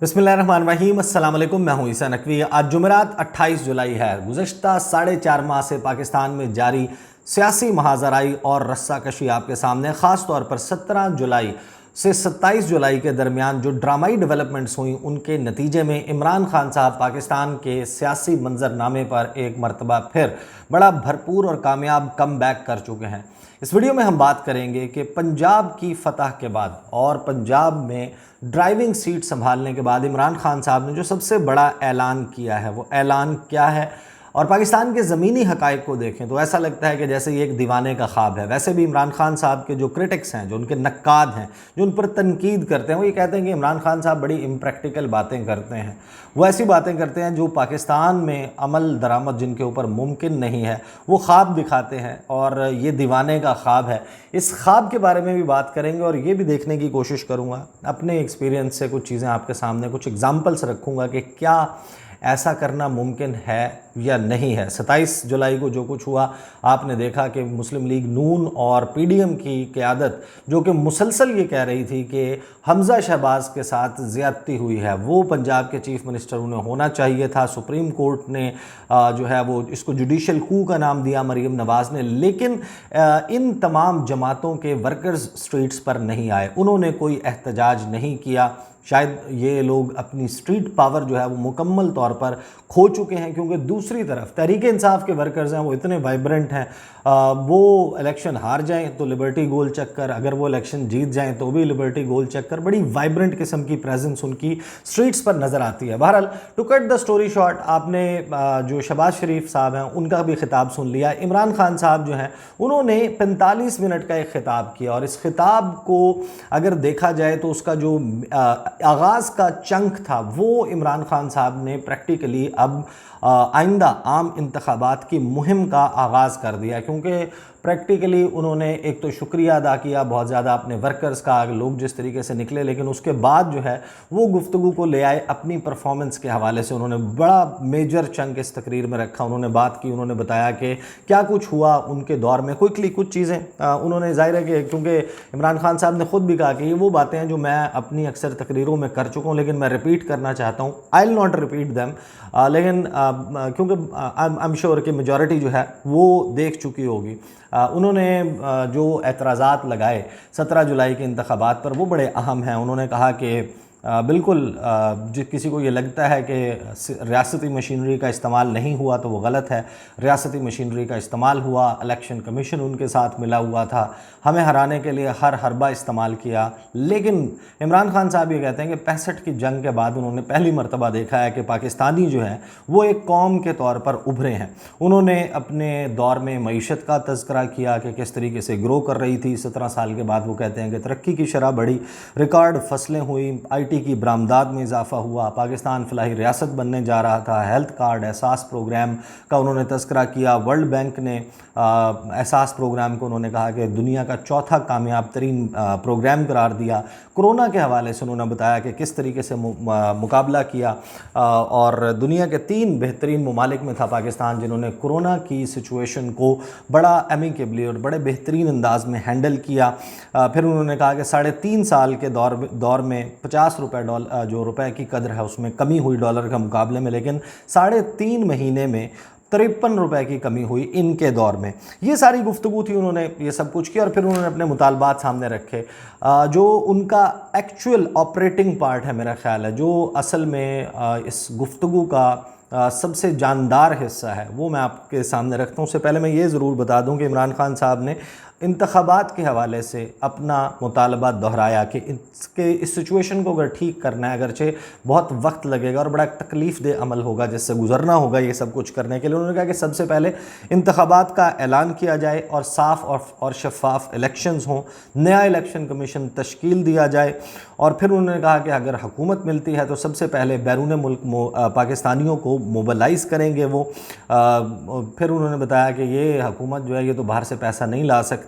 बिस्मिल्लाहिर्रहमानिर्रहीम, अस्सलाम वालेकुम। मैं हूं ईसा नकवी। आज जुमेरात 28 जुलाई है। गुज़श्ता 4.5 माह से पाकिस्तान में जारी सियासी महाजराई और रस्साकशी आपके सामने, ख़ास तौर पर 17 जुलाई से 27 जुलाई के दरमियान जो ड्रामाई डेवलपमेंट्स हुई, उनके नतीजे में इमरान खान साहब पाकिस्तान के सियासी मंजरनामे पर एक मरतबा फिर बड़ा भरपूर और कामयाब कम बैक कर चुके हैं। इस वीडियो में हम बात करेंगे कि पंजाब की फतह के बाद और पंजाब में ड्राइविंग सीट संभालने के बाद इमरान खान साहब ने जो सबसे बड़ा ऐलान किया है, वो ऐलान क्या है। और पाकिस्तान के ज़मीनी हक़ाइक़ को देखें तो ऐसा लगता है कि जैसे ये एक दीवाने का ख्वाब है। वैसे भी इमरान खान साहब के जो क्रिटिक्स हैं, जो उनके नक्काद हैं, जो उन पर तनकीद करते हैं, वो ये कहते हैं कि इमरान खान साहब बड़ी इम्प्रैक्टिकल बातें करते हैं। वो ऐसी बातें करते हैं जो पाकिस्तान में अमल दरामद जिनके ऊपर मुमकिन नहीं है, वो ख्वाब दिखाते हैं और ये दीवाने का ख्वाब है। इस ख्वाब के बारे में भी बात करेंगे और ये भी देखने की कोशिश करूँगा, अपने एक्सपीरियंस से कुछ चीज़ें आपके सामने, कुछ एग्जाम्पल्स रखूँगा कि क्या ऐसा करना मुमकिन है या नहीं है। 27 जुलाई को जो कुछ हुआ, आपने देखा कि मुस्लिम लीग नून और पीडीएम की क़यादत, जो कि मुसलसल ये कह रही थी कि हमज़ा शहबाज के साथ ज़्यादती हुई है, वो पंजाब के चीफ़ मिनिस्टर उन्हें होना चाहिए था। सुप्रीम कोर्ट ने जो है वो इसको जुडिशल कू का नाम दिया मरीम नवाज़ ने, लेकिन इन तमाम जमातों के वर्कर्स स्ट्रीट्स पर नहीं आए, उन्होंने कोई एहतजाज नहीं किया। शायद ये लोग अपनी स्ट्रीट पावर जो है वो मुकम्मल तौर पर खो चुके हैं, क्योंकि दूसरी तरफ तहरीक इंसाफ के वर्कर्स हैं, वो इतने वाइब्रेंट हैं। वो इलेक्शन हार जाएं तो लिबर्टी गोल चक्कर, अगर वो इलेक्शन जीत जाएं तो भी लिबर्टी गोल चक्कर, बड़ी वाइब्रेंट किस्म की प्रेजेंस उनकी स्ट्रीट्स पर नज़र आती है। बहरहाल, to cut the story short, आपने जो शहबाज शरीफ साहब हैं उनका भी खिताब सुन लिया। इमरान खान साहब जो हैं उन्होंने 45 मिनट का एक खिताब किया, और इस खिताब को अगर देखा जाए तो उसका जो आगाज़ का चंक था वो इमरान खान साहब ने प्रैक्टिकली अब आइंदा आम इंतखाबात की मुहिम का आगाज़ कर दिया, क्योंकि प्रैक्टिकली उन्होंने एक तो शुक्रिया अदा किया बहुत ज़्यादा अपने वर्कर्स का, लोग जिस तरीके से निकले, लेकिन उसके बाद जो है वो गुफ्तगू को ले आए अपनी परफॉर्मेंस के हवाले से। उन्होंने बड़ा मेजर चंक इस तकरीर में रखा, उन्होंने बात की, उन्होंने बताया कि क्या कुछ हुआ उनके दौर में। क्विकली कुछ चीज़ें उन्होंने, ज़ाहिर है कि क्योंकि इमरान खान साहब ने ख़ुद भी कहा कि ये वो बातें हैं जो मैं अपनी अक्सर तकरीरों में कर चुका हूँ, लेकिन मैं रिपीट करना चाहता हूँ। I will not repeat them, लेकिन क्योंकि आई एम श्योर कि मेजॉरिटी जो है वो देख चुकी होगी। उन्होंने जो एतराज़ात लगाए 17 जुलाई के इंतखाबात पर, वो बड़े अहम हैं। उन्होंने कहा कि बिल्कुल किसी को ये लगता है कि रियासती मशीनरी का इस्तेमाल नहीं हुआ तो वो गलत है। रियासती मशीनरी का इस्तेमाल हुआ, इलेक्शन कमीशन उनके साथ मिला हुआ था, हमें हराने के लिए हर हरबा इस्तेमाल किया। लेकिन इमरान खान साहब ये कहते हैं कि 65 की जंग के बाद उन्होंने पहली मरतबा देखा है कि पाकिस्तानी जो है वो एक कौम के तौर पर उभरे हैं। उन्होंने अपने दौर में मईशत का तज़किरा किया कि किस तरीके से ग्रो कर रही थी। 17 साल के बाद वो कहते हैं कि तरक्की की शरह बढ़ी, रिकॉर्ड फसलें हुई, IT की बरामदात में इजाफा हुआ, पाकिस्तान फलाही रियासत बनने जा रहा था। हेल्थ कार्ड एहसास प्रोग्राम का उन्होंने तज़किरा किया। वर्ल्ड बैंक ने एहसास प्रोग्राम को उन्होंने कहा कि दुनिया का चौथा कामयाब तरीन प्रोग्राम करार दिया। कोरोना के हवाले से उन्होंने बताया कि किस तरीके से मुकाबला किया, और दुनिया के 3 बेहतरीन ममालिक में था पाकिस्तान जिन्होंने कोरोना की सिचुएशन को बड़ा एमिकेबली और बड़े बेहतरीन अंदाज में हैंडल किया। फिर उन्होंने कहा कि 3.5 साल के दौर में 50 रुपये जो रुपए की कदर है उसमें कमी हुई डॉलर के मुकाबले में, लेकिन 3.5 महीने में 53 रुपये की कमी हुई इनके दौर में। ये सारी गुफ्तगू थी, उन्होंने ये सब कुछ किया और फिर उन्होंने अपने मुतालबात सामने रखे। जो उनका एक्चुअल ऑपरेटिंग पार्ट है, मेरा ख्याल है जो असल में इस गुफ्तगू का सबसे जानदार हिस्सा है, वो मैं आपके सामने रखता हूँ। उससे पहले मैं ये ज़रूर बता दूँ कि इमरान खान साहब ने इंतखाबात के हवाले से अपना मुतालबा दोहराया कि इस सिचुएशन को अगर ठीक करना है, अगरचे बहुत वक्त लगेगा और बड़ा तकलीफ़ दे अमल होगा जिससे गुजरना होगा ये सब कुछ करने के लिए, उन्होंने कहा कि सबसे पहले इंतखाबात का ऐलान किया जाए और साफ़ और शफाफ इलेक्शंस हों, नया इलेक्शन कमीशन तश्कील दिया जाए। और फिर उन्होंने कहा कि अगर हुकूमत मिलती है तो सबसे पहले बैरून मुल्क पाकिस्तानियों को मोबलाइज़ करेंगे वो। फिर उन्होंने बताया कि ये हुकूमत जो है ये तो बाहर से पैसा नहीं ला सकती,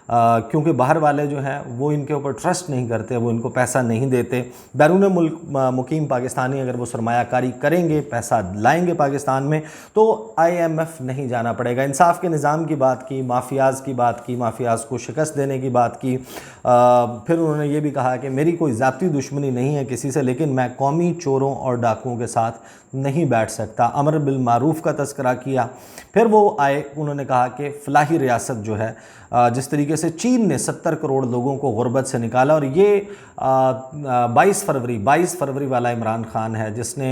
क्योंकि बाहर वाले जो हैं वो इनके ऊपर ट्रस्ट नहीं करते, वो इनको पैसा नहीं देते। बैरून मुल्क मुकीम पाकिस्तानी अगर वो सरमायाकारी करेंगे, पैसा लाएंगे पाकिस्तान में, तो IMF नहीं जाना पड़ेगा। इंसाफ के निज़ाम की बात की, माफियाज़ की बात की, माफियाज़ को शिकस्त देने की बात की। फिर उन्होंने ये भी कहा कि मेरी कोई कोई ज़ाती दुश्मनी नहीं है किसी से, लेकिन मैं कौमी चोरों और डाकुओं के साथ नहीं बैठ सकता। अमर बिल मारूफ का तज़किरा किया। फिर वो आए, उन्होंने कहा कि फ़लाही रियासत जो है, जिस तरीके से चीन ने 70 करोड़ लोगों को गुर्बत से निकाला, और ये 22 फरवरी वाला इमरान खान है जिसने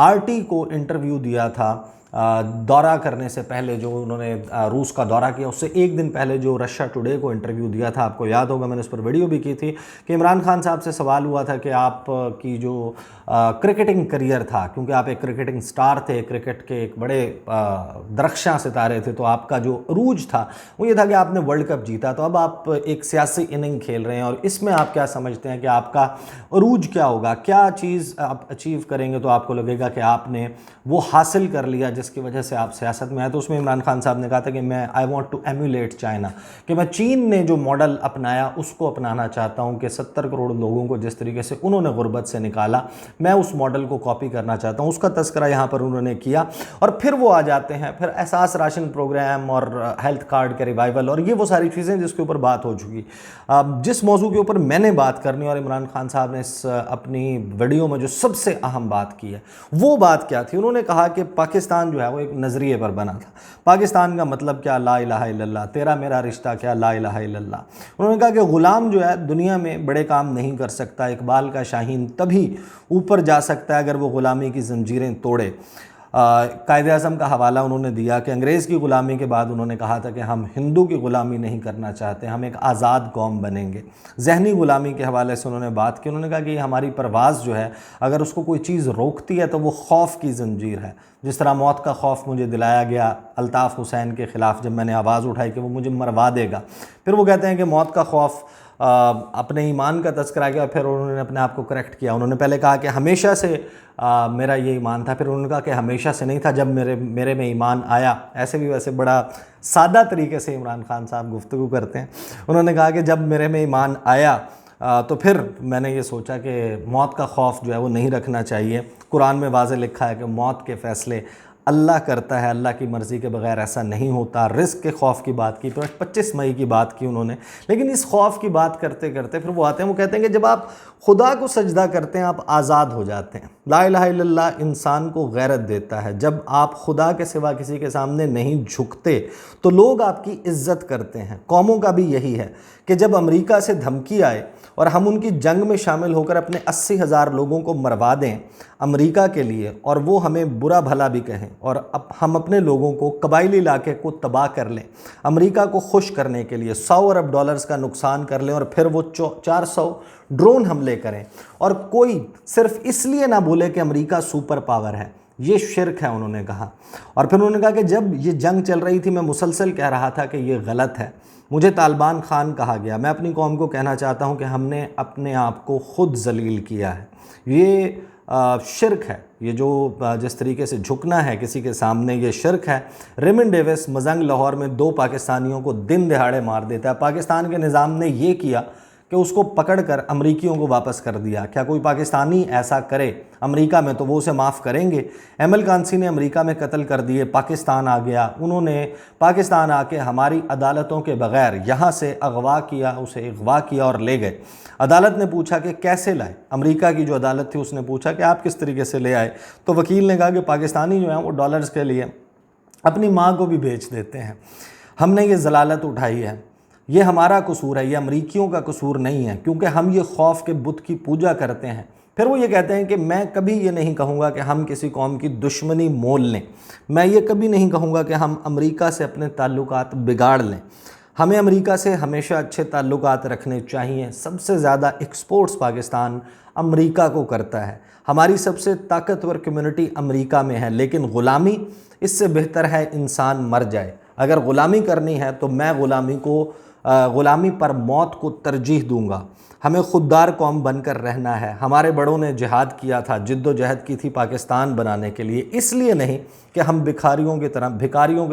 RT को इंटरव्यू दिया था दौरा करने से पहले, जो उन्होंने रूस का दौरा किया उससे एक दिन पहले जो रशिया टुडे को इंटरव्यू दिया था। आपको याद होगा, मैंने उस पर वीडियो भी की थी कि इमरान खान साहब से सवाल हुआ था कि आप की जो क्रिकेटिंग करियर था, क्योंकि आप एक क्रिकेटिंग स्टार थे, क्रिकेट के एक बड़े दरख्शां सितारे थे, तो आपका जो अरूज था वो ये था कि आपने वर्ल्ड कप जीता, तो अब आप एक सियासी इनिंग खेल रहे हैं और इसमें आप क्या समझते हैं कि आपका अरूज क्या होगा, क्या चीज़ आप अचीव करेंगे तो आपको लगेगा कि आपने वो हासिल कर लिया जिसकी वजह से आप सियासत में आए। तो उसमें इमरान खान साहब ने कहा था कि मैं I want to emulate China, कि मैं चीन ने जो मॉडल अपनाया उसको अपनाना चाहता हूं, कि 70 करोड़ लोगों को जिस तरीके से उन्होंने गुर्बत से निकाला, मैं उस मॉडल को कॉपी करना चाहता हूं। उसका तस्करा यहाँ पर उन्होंने किया। और फिर वो आ जाते हैं फिर एहसास राशन प्रोग्राम और हेल्थ कार्ड के रिवाइवल, और ये वो सारी चीज़ें जिसके ऊपर बात हो चुकी। जिस मौजू के ऊपर मैंने बात करनी और इमरान खान साहब ने इस अपनी वीडियो में जो सबसे अहम बात की है, वो बात क्या थी? उन्होंने कहा कि पाकिस्तान जो है वो एक नज़रिए पर बना था। पाकिस्तान का मतलब क्या? ला इलाहा इल्लल्लाह। तेरा मेरा रिश्ता क्या? ला इलाहा इल्लल्लाह। उन्होंने कहा कि ग़ुलाम जो है दुनिया में बड़े काम नहीं कर सकता, इकबाल का शाहीन तभी ऊपर जा सकता है अगर वो ग़ुलामी की ज़ंजीरें तोड़े। कायद-ए-आज़म का हवाला उन्होंने दिया कि अंग्रेज़ की ग़ुलामी के बाद उन्होंने कहा था कि हम हिंदू की ग़ुलामी नहीं करना चाहते, हम एक आज़ाद कौम बनेंगे। ज़हनी ग़ुलामी के हवाले से उन्होंने बात की। उन्होंने कहा कि हमारी परवाज़ जो है, अगर उसको कोई चीज़ रोकती है तो वो खौफ की ज़ंजीर है। जिस तरह मौत का खौफ मुझे दिलाया गया अल्ताफ़ हुसैन के ख़िलाफ़ जब मैंने आवाज़ उठाई कि वो मुझे मरवा देगा। फिर वो कहते हैं कि मौत का खौफ, अपने ईमान का तज़किरा किया, फिर उन्होंने अपने आप को करेक्ट किया। उन्होंने पहले कहा कि हमेशा से मेरा ये ईमान था, फिर उन्होंने कहा कि हमेशा से नहीं था, जब मेरे में ईमान आया। ऐसे भी वैसे बड़ा सादा तरीके से इमरान खान साहब गुफ्तगू करते हैं। उन्होंने कहा कि जब मेरे में ईमान आया तो फिर मैंने ये सोचा कि मौत का खौफ जो है वो नहीं रखना चाहिए। कुरान में वाज़े लिखा है कि मौत के फ़ैसले अल्लाह करता है, अल्लाह की मर्ज़ी के बगैर ऐसा नहीं होता। रिस्क के खौफ की बात की, तो 25 मई की बात की उन्होंने। लेकिन इस खौफ की बात करते करते फिर वो आते हैं, वो कहते हैं कि जब आप खुदा को सजदा करते हैं आप आज़ाद हो जाते हैं। ला इलाहा इल्लल्लाह इंसान को गैरत देता है। जब आप खुदा के सिवा किसी के सामने नहीं झुकते तो लोग आपकी इज़्ज़त करते हैं। कौमों का भी यही है कि जब अमेरिका से धमकी आए और हम उनकी जंग में शामिल होकर अपने 80,000 लोगों को मरवा दें अमेरिका के लिए, और वो हमें बुरा भला भी कहें, और अब हम अपने लोगों को कबायली इलाके को तबाह कर लें अमेरिका को खुश करने के लिए, $100 अरब का नुकसान कर लें, और फिर वो 400 ड्रोन हमले करें, और कोई सिर्फ इसलिए ना बोले कि अमेरिका सुपर पावर है, ये शिरक है उन्होंने कहा। और फिर उन्होंने कहा कि जब ये जंग चल रही थी मैं मुसलसल कह रहा था कि ये गलत है, मुझे तालिबान खान कहा गया। मैं अपनी कौम को कहना चाहता हूँ कि हमने अपने आप को ख़ुद जलील किया है। ये शिरक है, ये जो जिस तरीके से झुकना है किसी के सामने, ये शिरक है। रेमंड डेविस मजंग लाहौर में 2 पाकिस्तानियों को दिन दिहाड़े मार देता है। पाकिस्तान के निज़ाम ने ये किया कि उसको पकड़कर अमरीकियों को वापस कर दिया। क्या कोई पाकिस्तानी ऐसा करे अमेरिका में तो वो उसे माफ़ करेंगे? एमएल कांसी ने अमेरिका में कत्ल कर दिए, पाकिस्तान आ गया, उन्होंने पाकिस्तान आके हमारी अदालतों के बग़ैर यहाँ से अगवा किया, उसे अगवा किया और ले गए। अदालत ने पूछा कि कैसे लाए? अमेरिका की जो अदालत थी उसने पूछा कि आप किस तरीके से ले आए? तो वकील ने कहा कि पाकिस्तानी जो हैं वो डॉलर्स के लिए अपनी माँ को भी बेच देते हैं। हमने ये ज़लालत उठाई है, ये हमारा कसूर है, ये अमरीकियों का कसूर नहीं है, क्योंकि हम ये खौफ के बुत की पूजा करते हैं। फिर वो ये कहते हैं कि मैं कभी ये नहीं कहूँगा कि हम किसी कौम की दुश्मनी मोल लें, मैं ये कभी नहीं कहूँगा कि हम अमेरिका से अपने ताल्लुकात बिगाड़ लें। हमें अमेरिका से हमेशा अच्छे ताल्लुकात रखने चाहिए। सबसे ज़्यादा एक्सपोर्ट्स पाकिस्तान अमेरिका को करता है, हमारी सबसे ताकतवर कम्युनिटी अमेरिका में है, लेकिन ग़ुलामी इससे बेहतर है इंसान मर जाए। अगर ग़ुलामी करनी है तो मैं ग़ुलामी पर मौत को तरजीह दूंगा। हमें खुददार कौम बनकर रहना है। हमारे बड़ों ने जिहाद किया था, जिद्दोजहद की थी पाकिस्तान बनाने के लिए, इसलिए नहीं कि हम भिखारियों की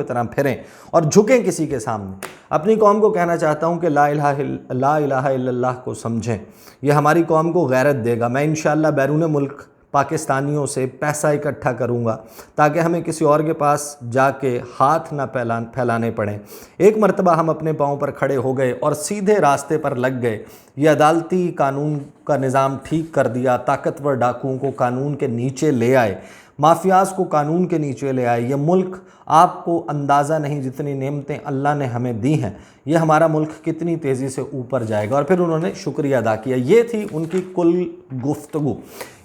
तरह फिरें और झुकें किसी के सामने। अपनी कौम को कहना चाहता हूँ कि ला इलाहा इल्लल्लाह को समझें, यह हमारी कौम को गैरत देगा। मैं इंशाअल्लाह बैरून मुल्क पाकिस्तानियों से पैसा इकट्ठा करूंगा ताकि हमें किसी और के पास जाके हाथ ना फैलाने पड़े। एक मरतबा हम अपने पाँव पर खड़े हो गए और सीधे रास्ते पर लग गए। ये अदालती कानून کا نظام ٹھیک کر دیا، طاقتور ڈاکوؤں کو قانون کے نیچے لے آئے، مافیاز کو قانون کے نیچے لے آئے۔ یہ ملک آپ کو اندازہ نہیں جتنی نعمتیں اللہ نے ہمیں دی ہیں، یہ ہمارا ملک کتنی تیزی سے اوپر جائے گا۔ اور پھر انہوں نے شکریہ ادا کیا۔ یہ تھی ان کی کل گفتگو۔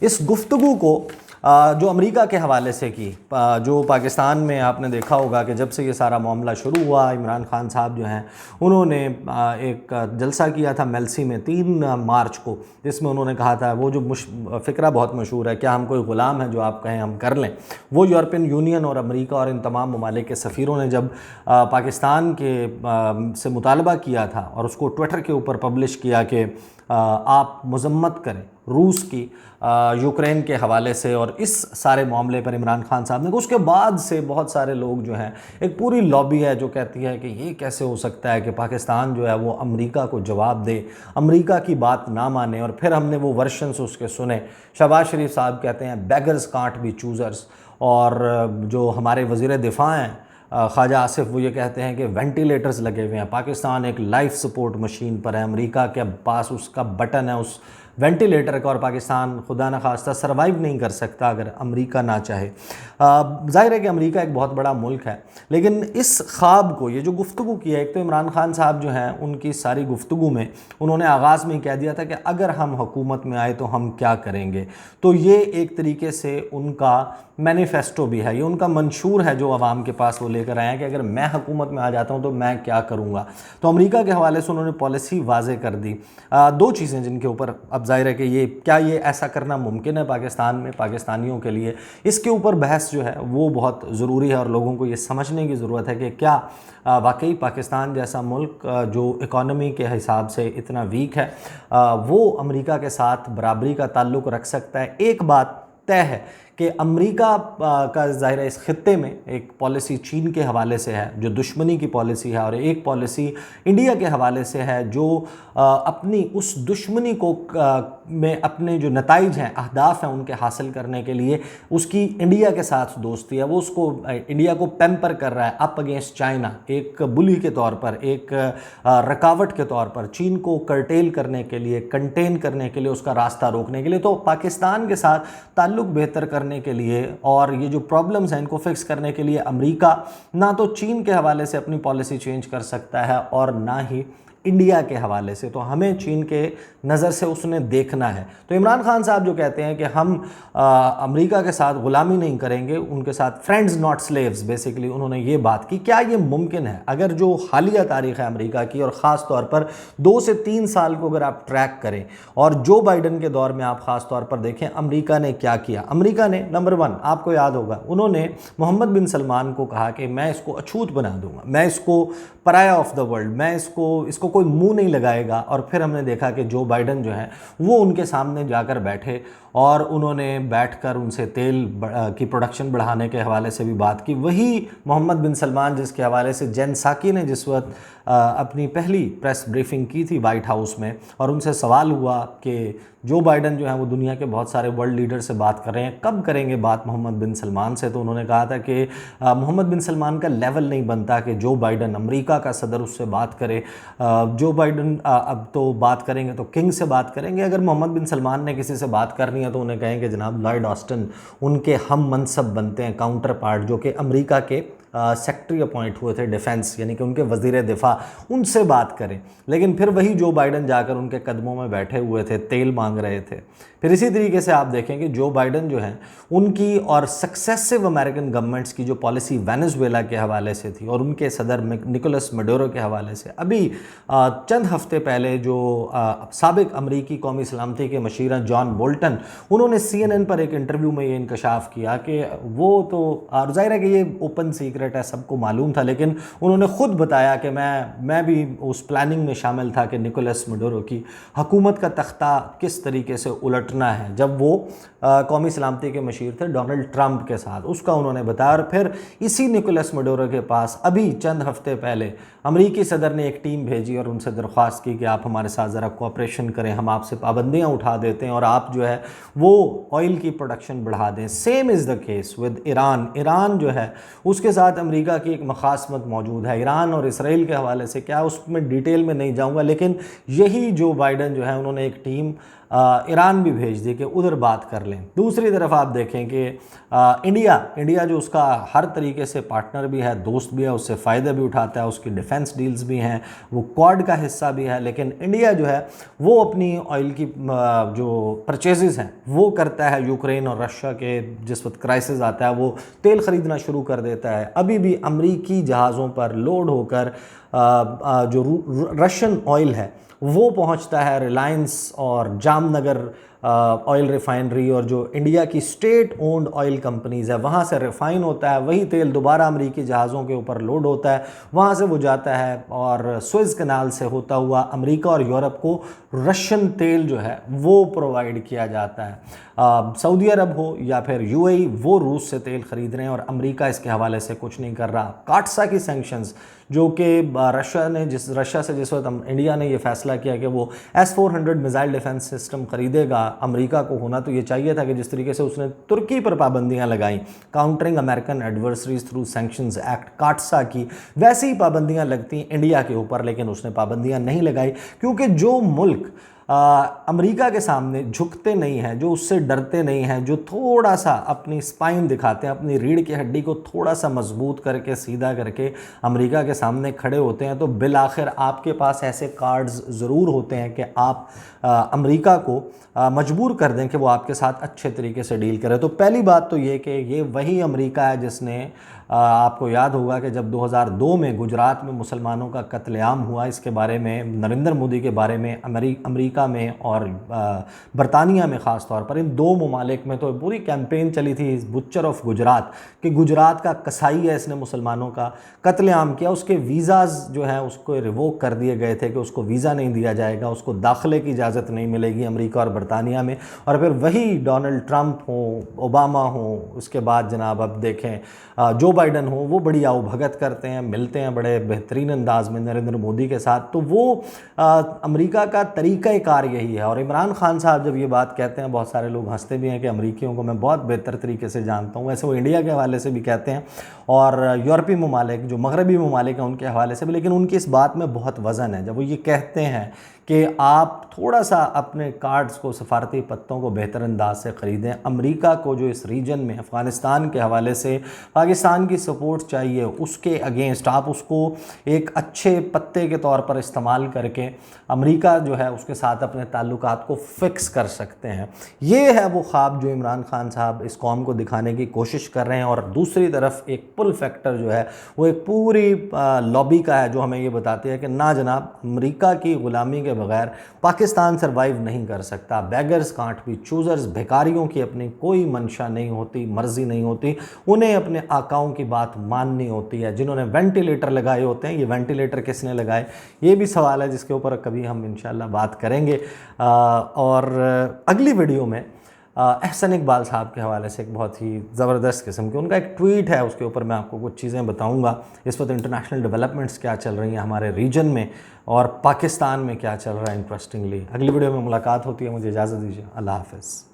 اس گفتگو کو جو امریکہ کے حوالے سے کی، جو پاکستان میں آپ نے دیکھا ہوگا کہ جب سے یہ سارا معاملہ شروع ہوا، عمران خان صاحب جو ہیں انہوں نے ایک جلسہ کیا تھا میلسی میں 3 مارچ کو، جس میں انہوں نے کہا تھا، وہ جو فقرہ بہت مشہور ہے، کیا ہم کوئی غلام ہیں جو آپ کہیں ہم کر لیں۔ وہ یورپین یونین اور امریکہ اور ان تمام ممالک کے سفیروں نے جب پاکستان کے سے مطالبہ کیا تھا اور اس کو ٹویٹر کے اوپر پبلش کیا کہ آپ مذمت کریں روس کی یوکرین کے حوالے سے اور اس سارے معاملے پر عمران خان صاحب نے، اس کے بعد سے بہت سارے لوگ جو ہیں، ایک پوری لابی ہے جو کہتی ہے کہ یہ کیسے ہو سکتا ہے کہ پاکستان جو ہے وہ امریکہ کو جواب دے، امریکہ کی بات نہ مانے۔ اور پھر ہم نے وہ ورشنز اس کے سنے۔ شہباز شریف صاحب کہتے ہیں بیگرز کانٹ بی چوزرز، اور جو ہمارے وزیر دفاع ہیں خواجہ آصف، وہ یہ کہتے ہیں کہ وینٹیلیٹرز لگے ہوئے ہیں، پاکستان ایک لائف سپورٹ مشین پر ہے، امریکہ کے پاس اس کا بٹن ہے اس وینٹیلیٹر کا، اور پاکستان خدا نخواستہ سروائیو نہیں کر سکتا اگر امریکہ نہ چاہے۔ ظاہر ہے کہ امریکہ ایک بہت بڑا ملک ہے، لیکن اس خواب کو، یہ جو گفتگو کی ہے، ایک تو عمران خان صاحب جو ہیں ان کی ساری گفتگو میں انہوں نے آغاز میں ہی کہہ دیا تھا کہ اگر ہم حکومت میں آئے تو ہم کیا کریں گے۔ تو یہ ایک طریقے سے ان کا مینیفیسٹو بھی ہے، یہ ان کا منشور ہے جو عوام کے پاس وہ لے کر آئے ہیں کہ اگر میں حکومت میں آ جاتا ہوں تو میں کیا کروں گا۔ تو امریکہ کے حوالے سے انہوں نے پالیسی واضح کر دی۔ 2 چیزیں جن کے اوپر اب ظاہر ہے کہ یہ ایسا کرنا ممکن ہے پاکستان میں، پاکستانیوں کے لیے اس کے اوپر بحث جو ہے وہ بہت ضروری ہے، اور لوگوں کو یہ سمجھنے کی ضرورت ہے کہ کیا واقعی پاکستان جیسا ملک جو اکانومی کے حساب سے اتنا ویک ہے، وہ امریکہ کے ساتھ برابری کا تعلق رکھ سکتا ہے۔ ایک بات طے ہے کہ امریکہ کا ظاہر ہے اس خطے میں ایک پالیسی چین کے حوالے سے ہے جو دشمنی کی پالیسی ہے، اور ایک پالیسی انڈیا کے حوالے سے ہے جو اپنی اس دشمنی کو میں اپنے جو نتائج ہیں، اہداف ہیں ان کے حاصل کرنے کے لیے اس کی انڈیا کے ساتھ دوستی ہے، وہ اس کو انڈیا کو پیمپر کر رہا ہے اپ اگینسٹ چائنا، ایک بلی کے طور پر، ایک رکاوٹ کے طور پر، چین کو کرٹیل کرنے کے لیے، کنٹین کرنے کے لیے، اس کا راستہ روکنے کے لیے۔ تو پاکستان کے ساتھ تعلق بہتر کرنے کے لیے اور یہ جو پرابلمز ہیں ان کو فکس کرنے کے لیے امریکہ نہ تو چین کے حوالے سے اپنی پالیسی چینج کر سکتا ہے اور نہ ہی انڈیا کے حوالے سے، تو ہمیں چین کے نظر سے اس نے دیکھنا ہے۔ تو عمران خان صاحب جو کہتے ہیں کہ ہم امریکہ کے ساتھ غلامی نہیں کریں گے، ان کے ساتھ فرینڈز ناٹ سلیوز، بیسیکلی انہوں نے یہ بات کی۔ کیا یہ ممکن ہے؟ اگر جو حالیہ تاریخ ہے امریکہ کی، اور خاص طور پر 2 سے 3 سال کو اگر آپ ٹریک کریں اور جو بائیڈن کے دور میں آپ خاص طور پر دیکھیں امریکہ نے کیا کیا۔ امریکہ نے نمبر 1 آپ کو یاد ہوگا، انہوں نے محمد بن سلمان کو کہا کہ میں اس کو اچھوت بنا دوں گا، میں اس کو پرایا آف دا ورلڈ، میں اس کو کوئی منہ نہیں لگائے گا۔ اور پھر ہم نے دیکھا کہ جو بائیڈن جو ہیں وہ ان کے سامنے جا کر بیٹھے اور انہوں نے بیٹھ کر ان سے تیل کی پروڈکشن بڑھانے کے حوالے سے بھی بات کی۔ وہی محمد بن سلمان جس کے حوالے سے جین ساکی نے جس وقت اپنی پہلی پریس بریفنگ کی تھی وائٹ ہاؤس میں، اور ان سے سوال ہوا کہ جو بائیڈن جو ہیں وہ دنیا کے بہت سارے ورلڈ لیڈر سے بات کر رہے ہیں، کب کریں گے بات محمد بن سلمان سے؟ تو انہوں نے کہا تھا کہ محمد بن سلمان کا لیول نہیں بنتا کہ جو بائیڈن امریکہ کا صدر اس سے بات کرے، جو بائیڈن اب تو بات کریں گے تو کنگ سے بات کریں گے، اگر محمد بن سلمان نے کسی سے بات کرنی ہے تو انہیں کہیں کہ جناب لارڈ آسٹن ان کے ہم منصب بنتے ہیں، کاؤنٹر پارٹ جو کہ امریکہ کے سیکٹری اپوائنٹ ہوئے تھے ڈیفنس، یعنی کہ ان کے وزیر دفاع، ان سے بات کریں۔ لیکن پھر وہی جو بائیڈن جا کر ان کے قدموں میں بیٹھے ہوئے تھے، تیل مانگ رہے تھے۔ پھر اسی طریقے سے آپ دیکھیں کہ جو بائیڈن جو ہیں ان کی اور سکسیسو امریکن گورنمنٹس کی جو پالیسی وینزویلا کے حوالے سے تھی اور ان کے صدر نکولس مڈورو کے حوالے سے، ابھی چند ہفتے پہلے جو سابق امریکی قومی سلامتی کے مشیر ہیں جان بولٹن، انہوں نے CNN پر ایک انٹرویو میں یہ انکشاف کیا کہ وہ تو ظاہر ہے کہ یہ اوپن سیکرٹ ہے، سب کو معلوم تھا، لیکن انہوں نے خود بتایا کہ میں بھی اس پلاننگ میں شامل تھا کہ نکولس مڈورو کی حکومت کا تختہ کس طریقے سے الٹنا ہے، جب وہ قومی سلامتی کے مشیر تھے ڈونلڈ ٹرمپ کے ساتھ، اس کا انہوں نے بتایا۔ اور پھر اسی نکولس مڈورو کے پاس ابھی چند ہفتے پہلے امریکی صدر نے ایک ٹیم بھیجی اور ان سے درخواست کی کہ آپ ہمارے ساتھ ذرا کوآپریشن کریں، ہم آپ سے پابندیاں اٹھا دیتے ہیں اور آپ جو ہے وہ آئل کی پروڈکشن بڑھا دیں۔ Same is the case with Iran. Iran جو ہے اس کے ساتھ امریکہ کی ایک مخاصمت موجود ہے۔ ایران اور اسرائیل کے حوالے سے کیا اس میں ڈیٹیل میں نہیں جاؤں گا، لیکن یہی جو بائیڈن جو ہے انہوں نے ایک ٹیم ईरान भी भेज दी कि उधर बात कर लें। दूसरी तरफ आप देखें कि इंडिया जो उसका हर तरीके से पार्टनर भी है, दोस्त भी है, उससे फ़ायदे भी उठाता है, उसकी डिफेंस डील्स भी हैं, वो क्वाड का हिस्सा भी है, लेकिन इंडिया जो है वो अपनी ऑयल की जो परचेजेज़ हैं वो करता है यूक्रेन और रशिया के, जिस वक्त क्राइसिस आता है वो तेल ख़रीदना शुरू कर देता है। अभी भी अमरीकी जहाज़ों पर लोड होकर जो रशियन ऑयल है वो पहुंचता है रिलायंस और जामनगर ऑयल रिफाइनरी और जो इंडिया की स्टेट ओन्ड ऑयल कंपनीज़ है वहाँ से रिफ़ाइन होता है, वही तेल दोबारा अमरीकी जहाज़ों के ऊपर लोड होता है, वहाँ से वो जाता है और सुएज़ कनाल से होता हुआ अमेरिका और यूरोप को रशियन तेल जो है वो प्रोवाइड किया जाता है। सऊदी अरब हो या फिर यूएई, वो रूस से तेल ख़रीद रहे हैं और अमेरिका इसके हवाले से कुछ नहीं कर रहा। काटसा की सैंक्शंस जो कि रशिया से जिस वक्त इंडिया ने ये फ़ैसला किया कि वो S-400 मिसाइल डिफेंस सिस्टम ख़रीदेगा, अमेरिका को होना तो ये चाहिए था कि जिस तरीके से उसने तुर्की पर पाबंदियां लगाई, countering American adversaries through sanctions act काटसा की, वैसी ही पाबंदियां लगती इंडिया के ऊपर, लेकिन उसने पाबंदियां नहीं लगाई क्योंकि जो मुल्क अमेरिका के सामने झुकते नहीं हैं, जो उससे डरते नहीं हैं, जो थोड़ा सा अपनी स्पाइन दिखाते हैं, अपनी रीढ़ की हड्डी को थोड़ा सा मजबूत करके सीधा करके अमेरिका के सामने खड़े होते हैं, तो बिलाखिर आपके पास ऐसे कार्ड्स ज़रूर होते हैं कि आप अमेरिका को मजबूर कर दें कि वो आपके साथ अच्छे तरीके से डील करे। तो पहली बात तो ये कि ये वही अमेरिका है जिसने आपको याद होगा कि जब 2002 में गुजरात में मुसलमानों का कत्लेआम हुआ, इसके बारे में नरेंद्र मोदी के बारे में अमेरिका में और बरतानिया में ख़ास तौर पर, इन दो ममालिक में तो पूरी कैंपेन चली थी बुच्चर ऑफ गुजरात कि गुजरात का कसाई है, इसने मुसलमानों का कत्लेआम किया। उसके वीज़ाज़ जो हैं उसको रिवोक कर दिए गए थे कि उसको वीज़ा नहीं दिया जाएगा, उसको दाखिले की इजाज़त नहीं मिलेगी अमेरिका और बरतानिया में। और फिर वही डोनाल्ड ट्रंप हो, ओबामा हो, उसके बाद जनाब अब देखें जो बाइडन हो, वो बड़ी आओ भगत करते हैं, मिलते हैं बड़े बेहतरीन अंदाज में नरेंद्र मोदी के साथ। तो वो अमेरिका का तरीक़ाकार यही है। और इमरान खान साहब जब ये बात कहते हैं, बहुत सारे लोग हंसते भी हैं कि अमरीकियों को मैं बहुत बेहतर तरीके से जानता हूँ, वैसे वो इंडिया के हवाले से भी कहते हैं और यूरोपीय ममालिक जो मगरबी ममालिक हैं उनके हवाले से भी, लेकिन उनकी इस बात में बहुत वज़न है जब वो ये कहते हैं कि आप थोड़ा सा अपने कार्ड्स को, सफारती पत्तों को बेहतर अंदाज से ख़रीदें। अमेरिका को जो इस रीजन में अफ़गानिस्तान के हवाले से पाकिस्तान की सपोर्ट चाहिए, उसके अगेंस्ट आप उसको एक अच्छे पत्ते के तौर पर इस्तेमाल करके अमेरिका जो है उसके साथ अपने ताल्लुकात को फ़िक्स कर सकते हैं। ये है वो ख्वाब जो इमरान खान साहब इस कौम को दिखाने की कोशिश कर रहे हैं। और दूसरी तरफ एक पुल फैक्टर जो है वो एक पूरी लॉबी का है जो हमें ये बताती है कि ना जनाब, अमेरिका की ग़ुलामी के बगैर पाकिस्तान सर्वाइव नहीं कर सकता। बेगर्स कांट बी चूज़र्स, भिखारियों की अपनी कोई मंशा नहीं होती, मर्ज़ी नहीं होती, उन्हें अपने आकाओं की बात माननी होती है। जिन्होंने वेंटिलेटर लगाए होते हैं, ये वेंटिलेटर किसने लगाए, ये भी सवाल है जिसके ऊपर कभी हम इंशाल्लाह बात करेंगे। और अगली वीडियो में एहसन इकबाल साहब के हवाले से एक बहुत ही ज़बरदस्त किस्म की उनका एक ट्वीट है, उसके ऊपर मैं आपको कुछ चीज़ें बताऊंगा। इस वक्त इंटरनेशनल डेवलपमेंट्स क्या चल रही हैं हमारे रीजन में और पाकिस्तान में क्या चल रहा है इंटरेस्टिंगली। अगली वीडियो में मुलाकात होती है, मुझे इजाज़त दीजिए, अल्लाह हाफ़िज़।